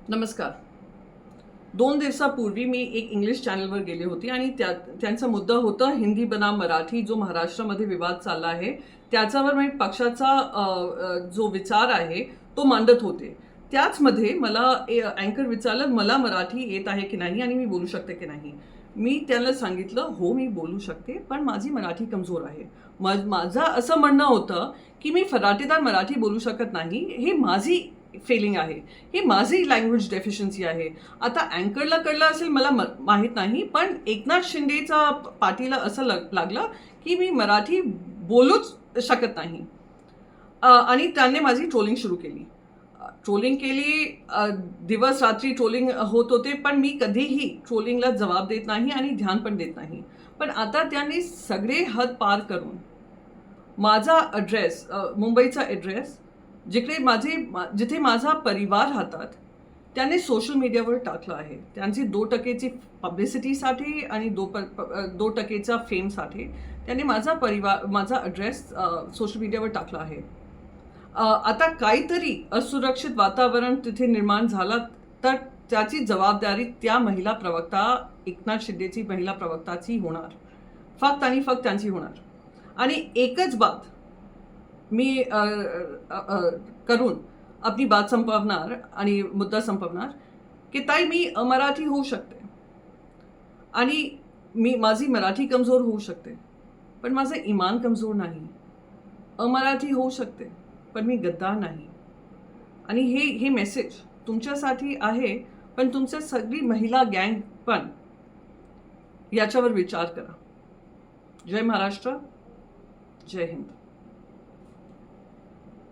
नमस्कार. 2 दिवसापूर्वी मी एक इंग्लिश चॅनलवर गेली होती आणि त्यांचा मुद्दा होता हिंदी बनाम मराठी जो महाराष्ट्रामध्ये विवाद चालला आहे त्याच्यावर मी पक्षाचा जो विचार आहे तो मांडत होते. त्याचमध्ये मला अँकर विचारलं मला मराठी येत आहे की नाही आणि मी बोलू शकते की नाही. मी त्यांना सांगितलं हो मी बोलू शकते पण माझी मराठी कमजोर आहे. माझं असं म्हणणं होतं की मी फराटेदार मराठी बोलू शकत नाही. हे माझी फेलिंग आहे. ही माझी लँग्वेज डेफिशियन्सी आहे. आता अँकरला कळलं असेल मला माहीत नाही पण एकनाथ शिंदेचा पाठीला असं लागलं की मी मराठी बोलूच शकत नाही. आणि त्यांनी माझी ट्रोलिंग सुरू केली. ट्रोलिंग केली, दिवस रात्री ट्रोलिंग होत होते पण मी कधीही ट्रोलिंगला जबाब देत नाही आणि ध्यान पण देत नाही. पण आता त्यांनी सगळे हद पार करून माझा ॲड्रेस, मुंबईचा ॲड्रेस जिथे माझा परिवार राहतात त्यांनी सोशल मीडियावर टाकलं आहे. त्यांची 2% पब्लिसिटीसाठी आणि 2% फेमसाठी त्यांनी माझा ॲड्रेस सोशल मीडियावर टाकला आहे. आता काहीतरी असुरक्षित वातावरण तिथे निर्माण झालं तर त्याची जबाबदारी त्या महिला प्रवक्ता एकनाथ शिंदेची महिला प्रवक्ताची होणार. फक्त आणि फक्त त्यांची होणार. आणि एकच बात मी करून आपली बात संपवणार आणि मुद्दा संपवणार की ताई मी अमराठी होऊ शकते आणि माझी मराठी कमजोर होऊ शकते पण माझं इमान कमजोर नाही. अमराठी होऊ शकते पण मी गद्दार नाही. आणि हे मेसेज तुमच्यासाठी आहे पण तुमच्या सगळी महिला गँग पण याच्यावर विचार करा. जय महाराष्ट्र, जय हिंद.